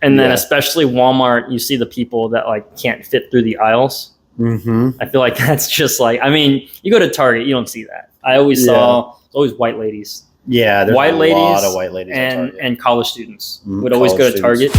And then especially Walmart, you see the people that like can't fit through the aisles. Mm-hmm. I feel like that's just like, I mean, you go to Target, you don't see that. I always saw always white ladies. Yeah, there's white a ladies lot of white ladies and college students would always go to Target.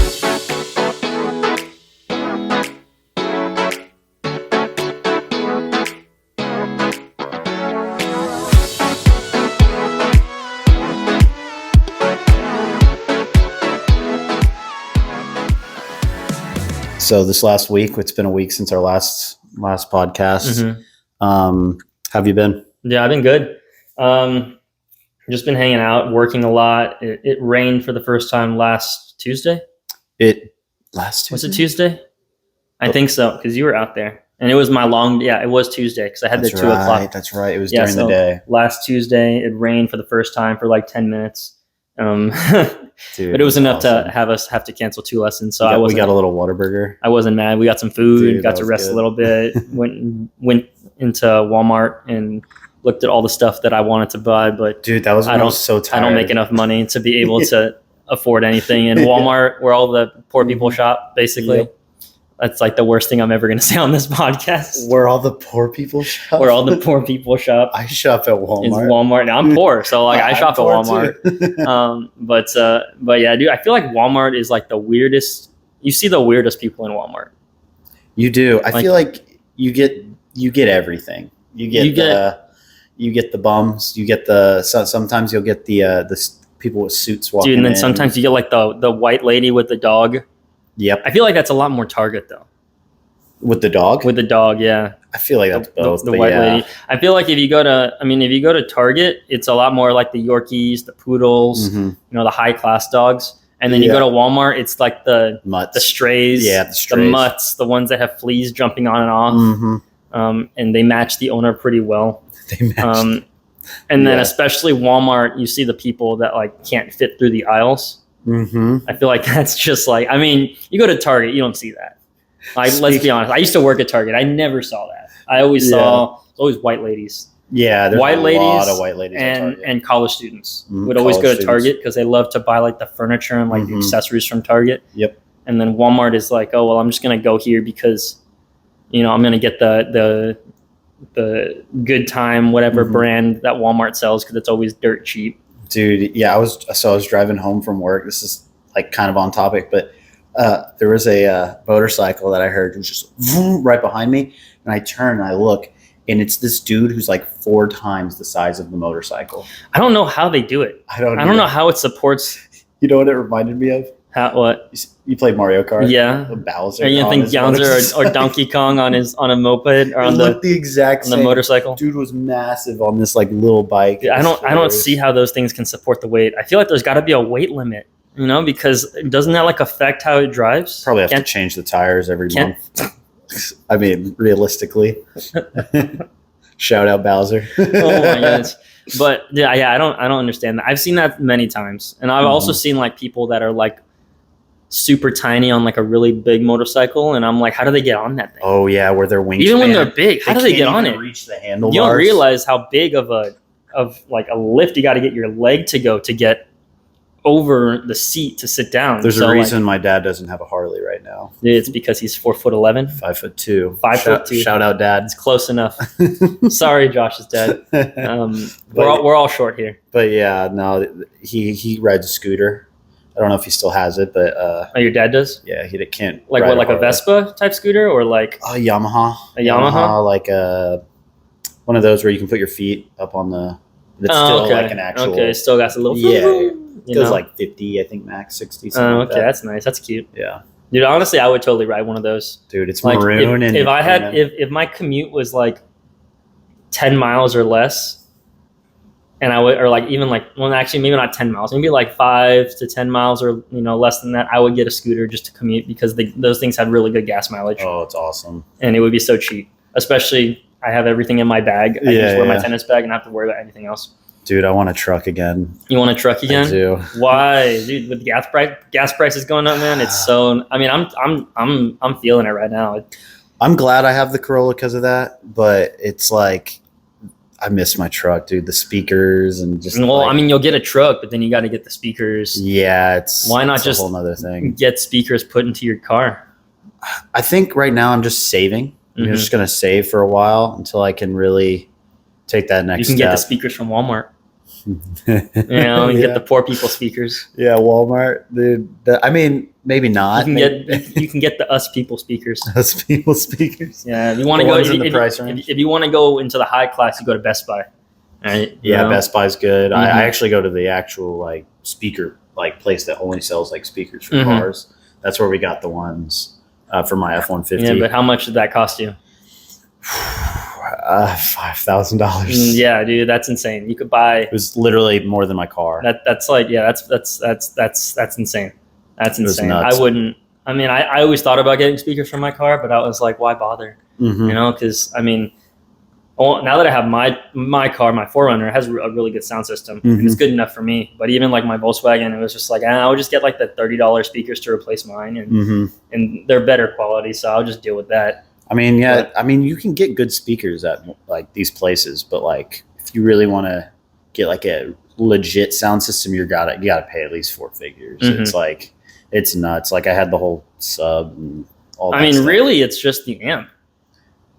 So this last week, it's been a week since our last podcast. Mm-hmm. Have you been? Yeah, I've been good. Just been hanging out, working a lot. It rained for the first time last Tuesday. Last Tuesday? Was it Tuesday? I think so, because you were out there. And it was it was Tuesday, because I had the 2 o'clock. That's right. It was during the day. Last Tuesday, it rained for the first time for like 10 minutes. Dude, but it was enough to have us have to cancel 2 lessons. So we got a little Whataburger. I wasn't mad. We got some food, got to rest a little bit, went into Walmart and looked at all the stuff that I wanted to buy. But dude, that was when I was so tired. I don't make enough money to be able to afford anything. And Walmart, where all the poor people shop, basically. Yep. That's like the worst thing I'm ever going to say on this podcast. Where all the poor people shop? Where all the poor people shop. I shop at Walmart. It's Walmart. Now I'm poor, so like I shop at Walmart. But yeah, dude, I feel like Walmart is like the weirdest. You see the weirdest people in Walmart. You do. I feel like you get everything. You get the bums. You get sometimes you'll get the people with suits walking in. Dude, and then sometimes you get like the white lady with the dog. Yep. I feel like that's a lot more Target though. With the dog? With the dog, yeah. I feel like that's both. The white lady. I feel like if you go to Target, it's a lot more like the Yorkies, the Poodles, the high class dogs. And then you go to Walmart, it's like the mutts, the strays, the mutts, the ones that have fleas jumping on and off. Mm-hmm. And they match the owner pretty well. They match. And then especially Walmart, you see the people that like can't fit through the aisles. Mm-hmm. I feel like that's just like, I mean, you go to Target, you don't see that. Like, let's be honest. I used to work at Target. I never saw that. I always saw always white ladies. Yeah, there's a lot of white ladies and college students would always go to Target because they love to buy like the furniture and like the accessories from Target. Yep. And then Walmart is like, oh well, I'm just gonna go here because, I'm gonna get the good time whatever brand that Walmart sells because it's always dirt cheap. Dude, yeah, I was driving home from work. This is like kind of on topic, but there was a motorcycle that I heard was just right behind me, and I turn and I look, and it's this dude who's like 4 times the size of the motorcycle. I don't know how they do it. I don't know how it supports. You know what it reminded me of? What? You played Mario Kart? Yeah. Bowser. Or you think Bowser or Donkey Kong on a moped or on the exact same. The motorcycle? Dude was massive on this like little bike. I don't see how those things can support the weight. I feel like there's got to be a weight limit, because doesn't that like affect how it drives? Probably have to change the tires every month. I mean, realistically. Shout out Bowser. Oh my goodness. But yeah, I don't understand that. I've seen that many times, and I've also seen like people that are like super tiny on like a really big motorcycle, and I'm like, how do they get on that thing? Oh yeah, where their wingspan. Even when they're big, how do they get on it? Reach the handlebars. You don't realize how big of a lift you got to get your leg to go to get over the seat to sit down. There's a reason my dad doesn't have a Harley right now. It's because he's 4'11", 5'2". 5'2". Shout out, Dad. It's close enough. Sorry, Josh's dad. We're all short here. But yeah, no, he rides a scooter. I don't know if he still has it, but your dad does? Yeah, he can't. Like what, like a Vespa type scooter, or like a Yamaha? A Yamaha, like one of those where you can put your feet up on the. It's still like an actual. Okay, still got a little. Yeah, it goes like 50, I think max 60. Okay, that's nice. That's cute. Yeah, dude. Honestly, I would totally ride one of those. Dude, it's like maroon. If my commute was like 10 miles or less. And I would, or like even like, well, actually maybe not 10 miles, maybe like 5 to 10 miles or, less than that. I would get a scooter just to commute because those things had really good gas mileage. Oh, it's awesome. And it would be so cheap, especially I have everything in my bag. I just wear my tennis bag and not have to worry about anything else. Dude, I want a truck again. You want a truck again? I do. Why, dude? With gas prices going up, man, it's so. I mean, I'm feeling it right now. I'm glad I have the Corolla because of that, but it's like I miss my truck, dude. The speakers and just. Well, I mean, you'll get a truck, but then you got to get the speakers. Yeah, it's why not it's just a whole nother thing. get speakers put into your car? I think right now I'm just saving. I'm Mhm. just gonna save for a while until I can really take that next. You can step. get the speakers from Walmart. And get the poor people speakers. Yeah, Walmart, dude. I mean, maybe not. You can get the us people speakers. Us people speakers. Yeah, if you want to go in the price range. If you want to go into the high class, you go to Best Buy. Right? Yeah, Best Buy's good. Mhm. I actually go to the actual like speaker like place that only sells like speakers for cars. That's where we got the ones for my F-150. Yeah, but how much did that cost you? $5,000. Yeah, dude, that's insane. You could buy. It was literally more than my car. That's like, yeah, that's insane. That's insane. Nuts. I wouldn't. I mean, I always thought about getting speakers for my car, but I was like, why bother? Mm-hmm. You know, because I mean, now that I have my car, my 4Runner, it has a really good sound system. Mm-hmm. It's good enough for me. But even like my Volkswagen, it was just like, I would just get like the $30 speakers to replace mine, and they're better quality, so I'll just deal with that. I mean, yeah, I mean, you can get good speakers at like these places, but like if you really want to get like a legit sound system, you gotta pay at least 4 figures. Mm-hmm. It's like it's nuts. Like I had the whole sub and all that. I mean, stuff. really, it's just the amp.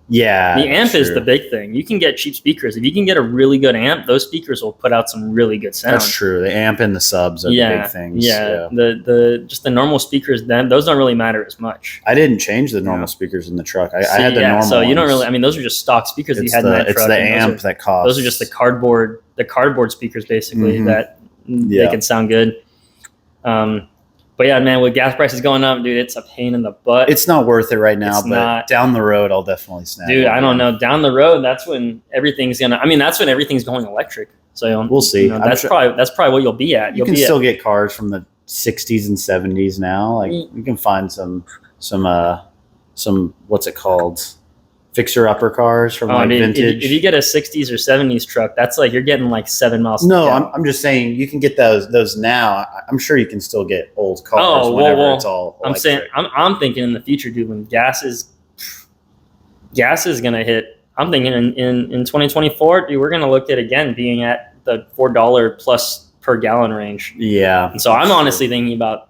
Yeah, the amp is the big thing. You can get cheap speakers. If you can get a really good amp, those speakers will put out some really good sound. That's true. The amp and the subs are the big things. Yeah. The just the normal speakers, then those don't really matter as much. I didn't change the normal speakers in the truck. I had the normal. So you don't ones. really. I mean, those are just stock speakers that you had in that truck. It's the amp that costs. Those are just the cardboard speakers basically that they can sound good. But yeah, man, with gas prices going up, dude, it's a pain in the butt. It's not worth it right now, but down the road, I'll definitely snap. Dude, I don't know. Down the road, that's when everything's going electric. So we'll see. You know, that's probably what you'll be at. You can still get cars from the 60s and 70s now. Like you can find some what's it called? Fixer-upper cars from vintage. If you get a 60s or 70s truck, that's like you're getting like 7 miles. No, I'm just saying you can get those now. I'm sure you can still get old cars whenever it's all electric. I'm saying I'm thinking in the future, dude, when gas is gonna hit. I'm thinking in 2024, dude, we're gonna look at again being at the $4 plus per gallon range. Yeah. And so I'm honestly thinking about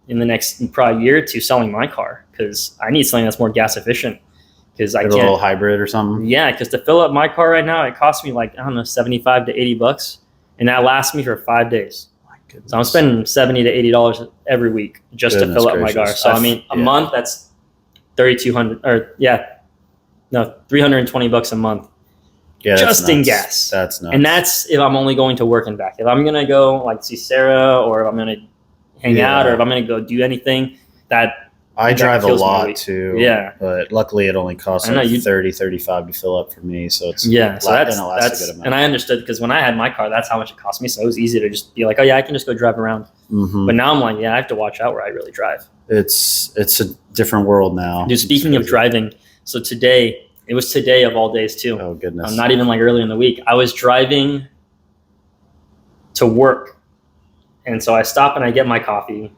in the next probably year or two selling my car because I need something that's more gas efficient. Because I can't, a little hybrid or something. Yeah, because to fill up my car right now, it costs me like, I don't know, $75 to $80, and that lasts me for 5 days. My goodness. So I'm spending $70 to $80 every week just to fill up my car. So I mean, a month that's $320 a month. Yeah, just in gas. That's nuts. And that's if I'm only going to work and back. If I'm gonna go like see Sarah, or if I'm gonna hang out, or if I'm gonna go do anything, I drive a lot too. Yeah. But luckily it only costs like $30-$35 to fill up for me. So it's so that's a good amount. And I understood because when I had my car, that's how much it cost me. So it was easy to just be like, oh yeah, I can just go drive around. Mm-hmm. But now I'm like, yeah, I have to watch out where I really drive. It's a different world now. Dude, speaking of driving, so it was today of all days too. Oh goodness. Not even like earlier in the week. I was driving to work. And so I stop and I get my coffee,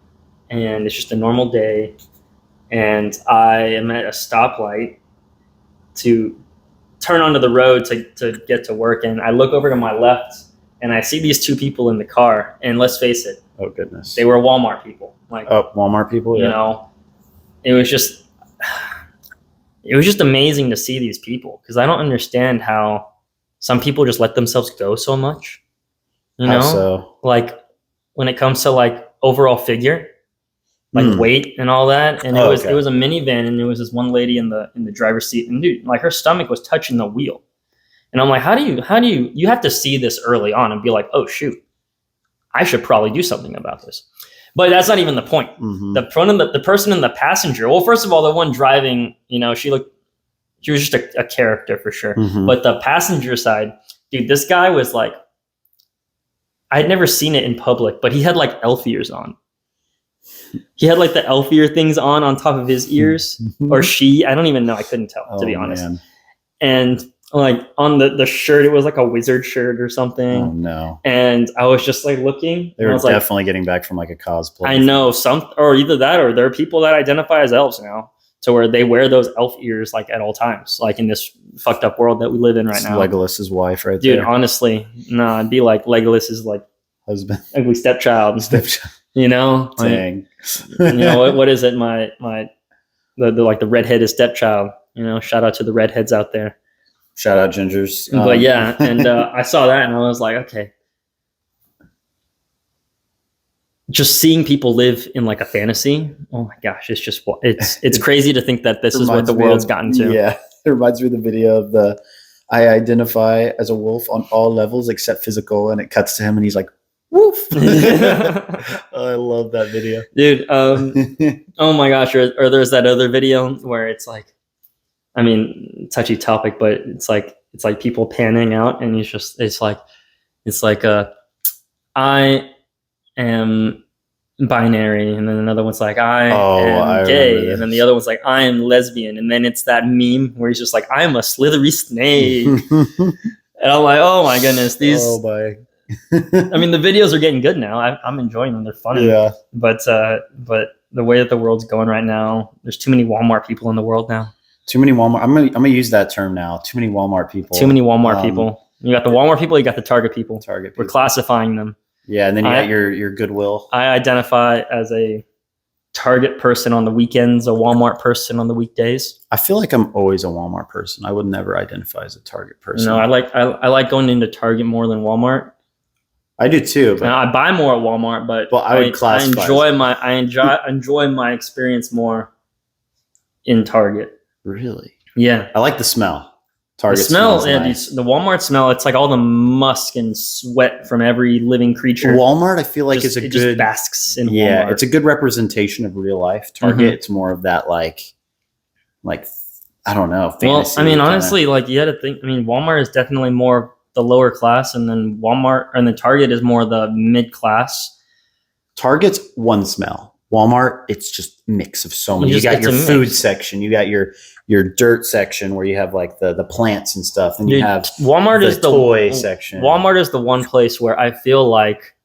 and it's just a normal day. And I am at a stoplight to turn onto the road to get to work. And I look over to my left and I see these 2 people in the car. And let's face it. Oh, goodness. They were Walmart people. Walmart people? Yeah. You know, it was just amazing to see these people because I don't understand how some people just let themselves go so much. You know? How so? Like when it comes to like overall figure. Like weight and all that, and it was a minivan, and there was this one lady in the driver's seat, and dude, like her stomach was touching the wheel, and I'm like, how do you have to see this early on and be like, oh shoot, I should probably do something about this, but that's not even the point. Mm-hmm. The person in the passenger, well, first of all, the one driving, you know, she was just a character for sure, but the passenger side, dude, this guy was like, I had never seen it in public, but he had like elf ears on. He had like the elf ear things on top of his ears, or she, I don't even know. I couldn't tell, to be honest. Man. And like on the shirt, it was like a wizard shirt or something. Oh no. And I was just like looking. They were definitely getting back from like a cosplay. I know or either that, or there are people that identify as elves now to where they wear those elf ears like at all times, like in this fucked up world that we live in right now. Legolas's wife, right Dude, there. honestly, no, it'd be like Legolas's like Husband, ugly stepchild. You know, dang. you know what is it? The like the redheaded stepchild. You know, shout out to the redheads out there. Shout out Gingers. But yeah, and I saw that and I was like, okay. Just seeing people live in like a fantasy. Oh my gosh, it's crazy to think that this is what the world's gotten to. Yeah, it reminds me of the video of I identify as a wolf on all levels except physical, and it cuts to him and he's like, woof. I love that video, dude. Oh my gosh, or there's that other video where it's like, I mean, touchy topic, but it's like people panning out, and it's like I am binary, and then another one's like I am gay, and then the other one's like I am lesbian, and then it's that meme where he's just like I am a slithery snake, and I'm like, oh my goodness, these. Oh my. I mean, the videos are getting good now. I'm enjoying them. They're funny. Yeah. But the way that the world's going right now, there's too many Walmart people in the world now. Too many Walmart. I'm gonna use that term now. Too many Walmart people. Too many Walmart people. You got the Walmart people. You got the Target people. We're classifying them. Yeah, and then you got your Goodwill. I identify as a Target person on the weekends, a Walmart person on the weekdays. I feel like I'm always a Walmart person. I would never identify as a Target person. No, I like going into Target more than Walmart. I do too. But I buy more at Walmart, but I would classify. I enjoy my experience more in Target. Really? Yeah. I like the smell. Target the smell, nice. The Walmart smell, it's like all the musk and sweat from every living creature. Walmart, I feel like is it just basks in Walmart. It's a good representation of real life. Target, it's more of that like I don't know. Well, I mean, honestly, like you had to think. I mean, Walmart is definitely more the lower class, and then Target is more the mid class. Target's one smell. Walmart, it's just a mix of so many. You got your food section, you got your dirt section where you have like the plants and stuff, and you have Walmart is the toy section. Walmart is the one place where I feel like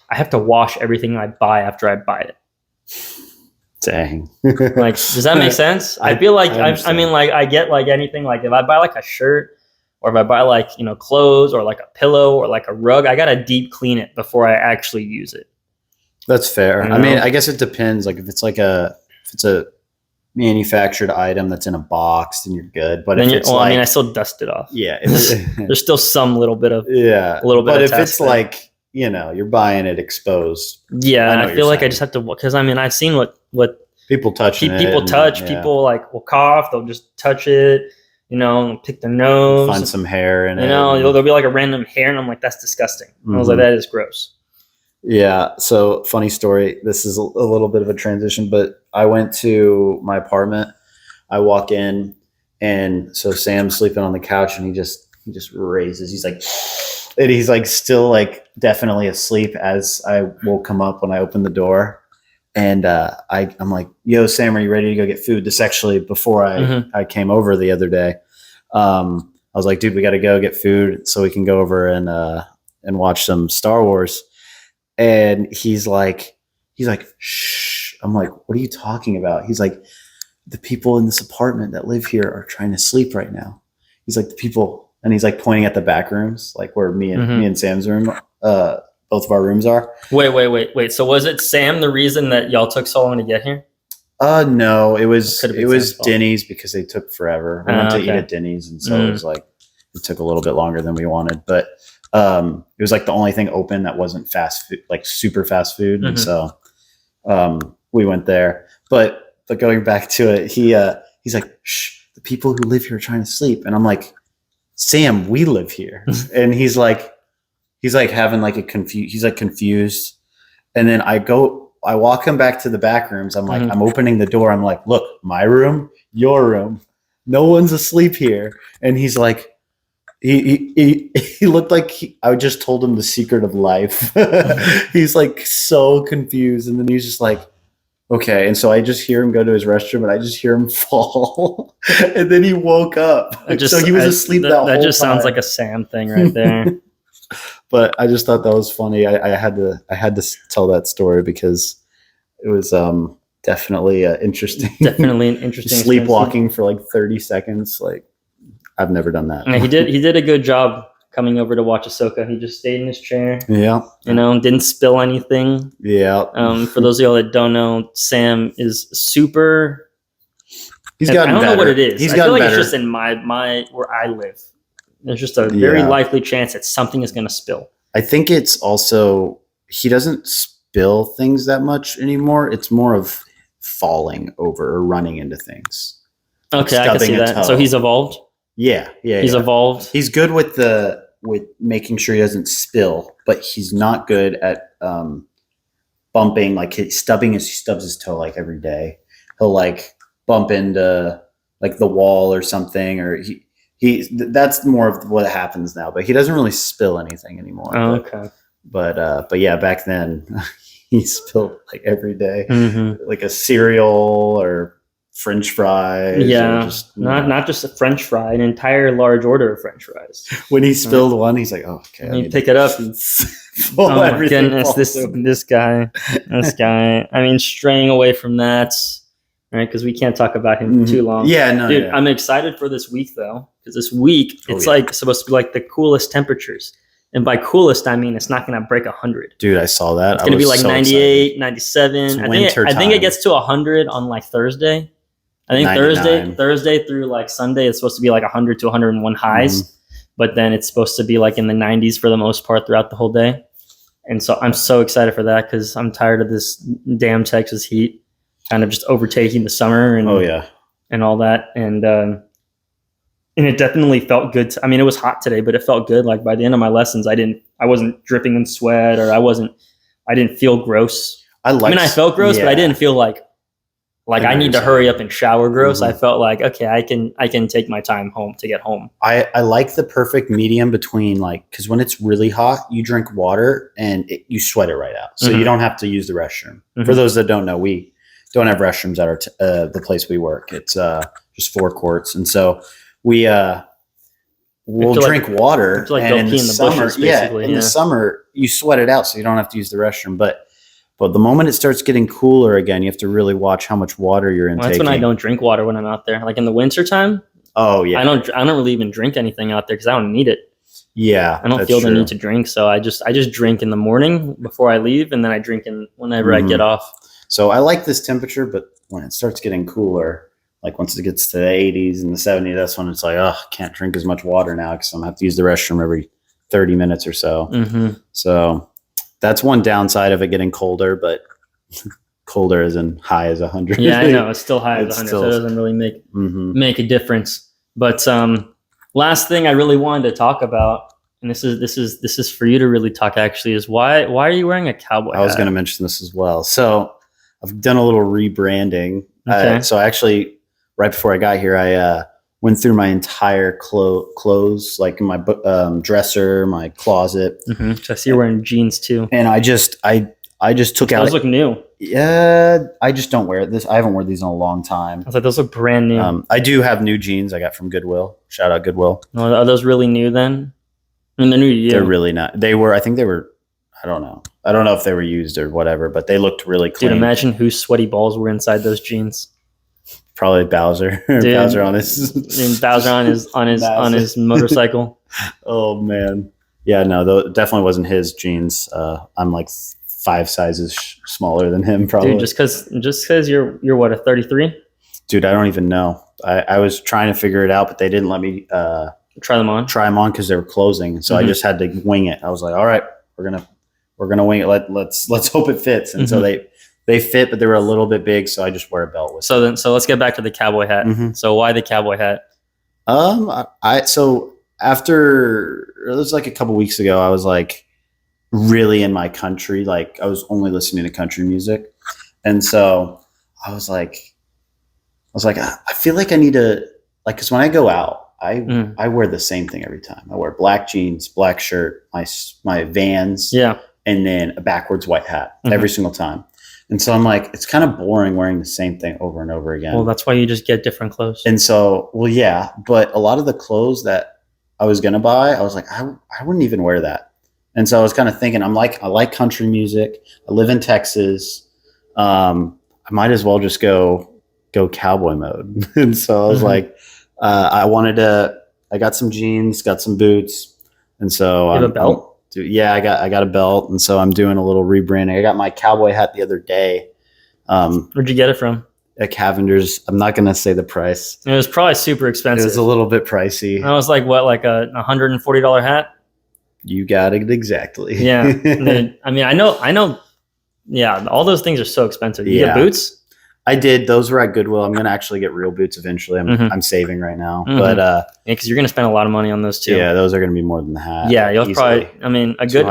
I have to wash everything I buy after I buy it. Dang. Like, does that make sense? I feel like I mean, like I get like anything. Like if I buy like a shirt, or if I buy like clothes, or like a pillow, or like a rug, I gotta deep clean it before I actually use it. That's fair. I mean, I guess it depends. Like if it's a manufactured item that's in a box, then you're good. But then I mean, I still dust it off. Yeah, there's still some little bit of But if it's like you're buying it exposed. Yeah, I feel like I just have to, because I mean I've seen what people touch. People touch. People like will cough. They'll just touch it. Pick their nose. Find some hair in it. There'll be like a random hair, and I'm like, that's disgusting. Mm-hmm. I was like, that is gross. Yeah. So funny story. This is a little bit of a transition, but I went to my apartment. I walk in, and so Sam's sleeping on the couch, and he just raises. He's like still like definitely asleep as I woke him up when I opened the door. And I'm like, yo, Sam, are you ready to go get food? This actually before I came over the other day. I was like, dude, we got to go get food so we can go over and watch some Star Wars. And he's like, shh. I'm like, what are you talking about? He's like, the people in this apartment that live here are trying to sleep right now. He's like, the people, and he's like pointing at the back rooms, like where me and Sam's room, both of our rooms are. Wait. So was it Sam the reason that y'all took so long to get here? No, it was Denny's because they took forever. We went to eat at Denny's, and so it was like it took a little bit longer than we wanted, but it was like the only thing open that wasn't fast food, like super fast food. And so we went there. But going back to it, he's like, shh, the people who live here are trying to sleep. And I'm like, Sam, we live here. And he's like having like he's like confused. And then I walk him back to the back rooms. I'm like, I'm opening the door. I'm like, look, my room, your room. No one's asleep here. And he's like, he looked like I just told him the secret of life. He's like so confused. And then he's just like, okay. And so I just hear him go to his restroom, and I just hear him fall. And then he woke up. So he was asleep that whole time. That just sounds like a Sam thing right there. But I just thought that was funny. I had to tell that story because it was definitely interesting. Definitely an interesting Sleepwalking for like 30 seconds. Like, I've never done that. Yeah, he did a good job coming over to watch Ahsoka. He just stayed in his chair. Yeah. Didn't spill anything. Yeah. For those of y'all that don't know, Sam is super. He's gotten better. I don't know what it is. He's I gotten feel like better. it's just in my where I live. There's just a very likely chance that something is going to spill. I think it's also he doesn't spill things that much anymore. It's more of falling over or running into things. Okay, I can see that. Toe. So he's evolved. Yeah. He's evolved. He's good with making sure he doesn't spill, but he's not good at bumping. Like he stubs his toe like every day. He'll like bump into like the wall or something, or that's more of what happens now. But he doesn't really spill anything anymore. Oh, okay. But yeah, back then he spilled like every day, like a cereal or French fries. Yeah, not just a French fry, an entire large order of French fries. When he spilled one, he's like, "Oh, okay." You pick it up. And, oh my goodness, this guy. I mean, straying away from that, right? Because we can't talk about him for too long. Yeah, no, dude. Yeah. I'm excited for this week though, because this week it's like supposed to be like the coolest temperatures. And by coolest, I mean it's not going to break 100. Dude, I saw that. It's going to be like 98, excited. 97. I think it gets to 100 on like Thursday. I think 99. Thursday through like Sunday, it's supposed to be like 100 to 101 highs. But then it's supposed to be like in the 90s for the most part throughout the whole day. And so I'm so excited for that because I'm tired of this damn Texas heat kind of just overtaking the summer and and all that. And it definitely felt good. I mean, it was hot today, but it felt good. Like by the end of my lessons, I wasn't dripping in sweat, or I didn't feel gross. I felt gross, but I didn't feel like I need to hurry up and shower gross. I felt like, okay, I can take my time home to get home. I like the perfect medium between because when it's really hot, you drink water and you sweat it right out. So you don't have to use the restroom. For those that don't know, we don't have restrooms at the place we work. It's just forecourts. And so we'll drink water, and in the summer, the summer you sweat it out, so you don't have to use the restroom. But the moment it starts getting cooler again, you have to really watch how much water you're intaking. That's when I don't drink water when I'm out there. Like in the wintertime. Oh yeah, I don't really even drink anything out there because I don't need it. Yeah, I don't feel the need to drink, so I just drink in the morning before I leave, and then I drink whenever I get off. So I like this temperature, but when it starts getting cooler. Like once it gets to the 80s and the 70s, that's when it's like, I can't drink as much water now because I'm going to have to use the restroom every 30 minutes or so. So that's one downside of it getting colder, but colder as in high as 100. Yeah, I know. It's still high as 100, so it doesn't really make a difference. But last thing I really wanted to talk about, and this is for you to really talk actually, is why are you wearing a cowboy hat? I was going to mention this as well. So I've done a little rebranding. Okay. So actually, right before I got here, I went through my entire clothes, like in my dresser, my closet. So I see you're wearing jeans too. And I just took out. Those look new. Yeah, I just don't wear it. I haven't worn these in a long time. I was like, those look brand new. I do have new jeans I got from Goodwill. Shout out Goodwill. Are those really new then? I mean, they're new to you. They're really not. I think they were. I don't know. I don't know if they were used or whatever, but they looked really clean. Dude, imagine whose sweaty balls were inside those jeans. Probably Bowser. Dude, Bowser on his Bowser on his motorcycle. Oh man, yeah, no, definitely wasn't his jeans. I'm like 5 sizes smaller than him, probably. Dude, just because you're what, a 33? Dude, I don't even know. I was trying to figure it out, but they didn't let me try them on because they were closing. So I just had to wing it. I was like, all right, we're gonna wing it. Let's hope it fits. And so they fit, but they were a little bit big, so I just wear a belt with it. So let's get back to the cowboy hat. So why the cowboy hat? So after it was like a couple weeks ago, I was like really in my country. Like I was only listening to country music, and so I was like, I feel like I need to because when I go out, I wear the same thing every time. I wear black jeans, black shirt, my Vans, and then a backwards white hat every single time. And so I'm like, it's kind of boring wearing the same thing over and over again. Well, that's why you just get different clothes. And so, well, yeah, but a lot of the clothes that I was going to buy, I was like, I wouldn't even wear that. And so I was kind of thinking, I like country music. I live in Texas. I I might as well just go cowboy mode. And so I was like, I got some jeans, got some boots. And so You have a belt? Yeah, I got a belt. And so I'm doing a little rebranding. I got my cowboy hat the other day. Where'd you get it from? At Cavender's. I'm not going to say the price. It was probably super expensive. It was a little bit pricey. I was like, what, like a $140 hat? You got it exactly. Yeah. I mean, I know. Yeah, all those things are so expensive. You get boots? I did. Those were at Goodwill. I'm going to actually get real boots eventually. I'm saving right now. But yeah, because you're going to spend a lot of money on those too. Yeah, those are going to be more than the hat. Yeah, you'll probably. I mean, a good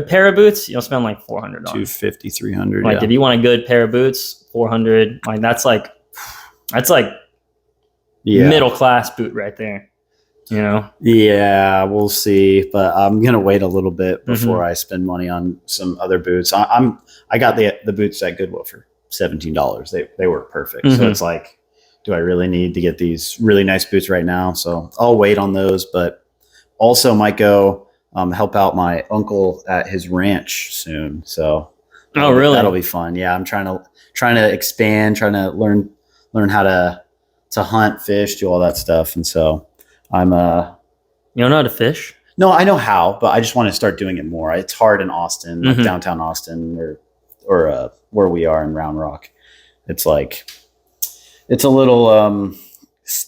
pair of boots, you'll spend like $400. $250, $300. Like if you want a good pair of boots, $400. Like that's like middle class boot right there. You know? Yeah, we'll see. But I'm gonna wait a little bit before I spend money on some other boots. I got the boots at Goodwill for $17. They work perfect. So it's like, do I really need to get these really nice boots right now? So I'll wait on those, but also might go help out my uncle at his ranch soon. So really? That'll be fun. Yeah, I'm trying to expand, trying to learn how to hunt, fish, do all that stuff. And so I'm You don't know how to fish? No, I know how, but I just want to start doing it more. It's hard in Austin, like downtown Austin, or where we are in Round Rock. It's like it's a little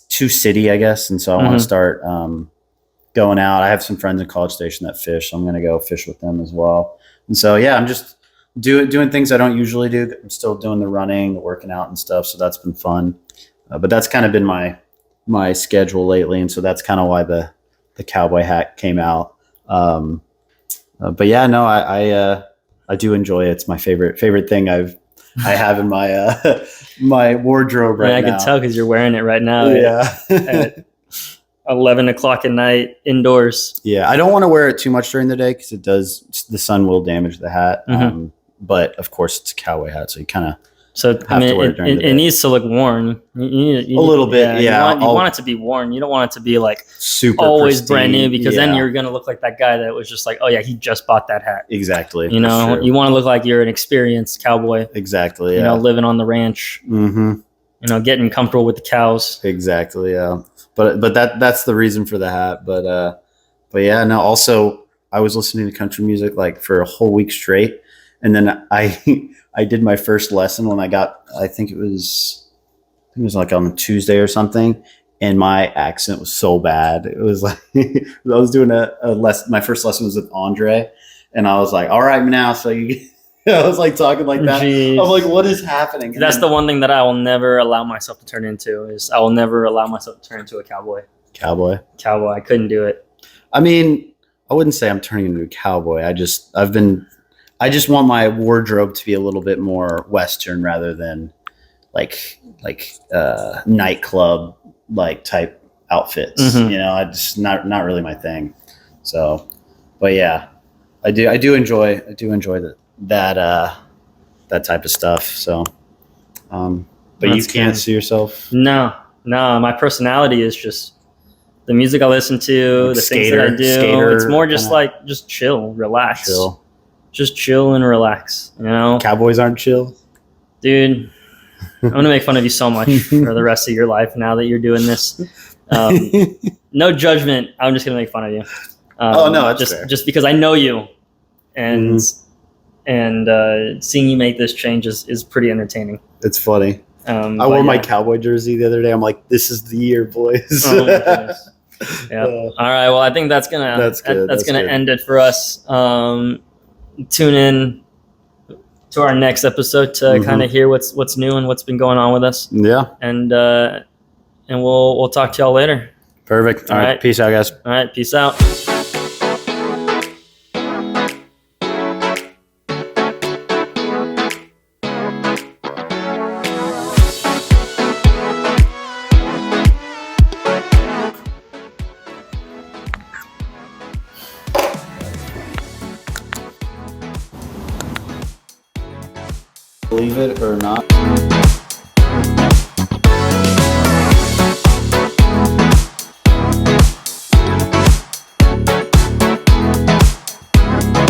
too city, I guess, and so I want to start going out. I have some friends in College Station that fish, so I'm going to go fish with them as well. And so yeah, I'm just doing things I don't usually do. I'm still doing the running, the working out, and stuff. So that's been fun. But that's kind of been my schedule lately, and so that's kind of why the cowboy hat came out. But yeah, no, I do enjoy it. It's my favorite thing I have in my my wardrobe right now. I can tell because you're wearing it right now. Yeah. At 11 o'clock at night indoors. Yeah, I don't want to wear it too much during the day because the sun will damage the hat. But of course, it's a cowboy hat, so you kind of. So I mean, it needs to look worn. You a little bit, yeah. You want it to be worn. You don't want it to be like super always pristine, brand new because then you're gonna look like that guy that was just like, oh yeah, he just bought that hat. Exactly. You know, you want to look like you're an experienced cowboy. Exactly. Yeah. You know, living on the ranch. You know, getting comfortable with the cows. Exactly. Yeah. But that's the reason for the hat. But yeah. No. Also, I was listening to country music like for a whole week straight, and then I did my first lesson when I think it was like on a Tuesday or something. And my accent was so bad. It was like, I was doing my first lesson was with Andre. And I was like, all right, now. So I was like talking like that. Jeez. I was like, what is happening? And that's the one thing that I will never allow myself to turn into I will never allow myself to turn into a cowboy. Cowboy. I couldn't do it. I mean, I wouldn't say I'm turning into a cowboy. I just want my wardrobe to be a little bit more Western rather than like nightclub like type outfits. You know, I just not really my thing. So, but yeah, I do enjoy that type of stuff. So, but that's you can't see yourself. No, my personality is just the music I listen to, the things that I do. It's more just just chill, relax. Just chill and relax, you know? Cowboys aren't chill? Dude, I'm going to make fun of you so much for the rest of your life now that you're doing this. No judgment. I'm just going to make fun of you. Oh, no, that's fair. Just because I know you. And seeing you make this change is pretty entertaining. It's funny. I wore my cowboy jersey the other day. I'm like, this is the year, boys. Oh, my goodness. Yeah. All right. Well, I think that's gonna end it for us. Tune in to our next episode to kind of hear what's new and what's been going on with us. Yeah. And we'll talk to y'all later. Perfect. All right. Peace out, guys. All right. Peace out. Believe it or not.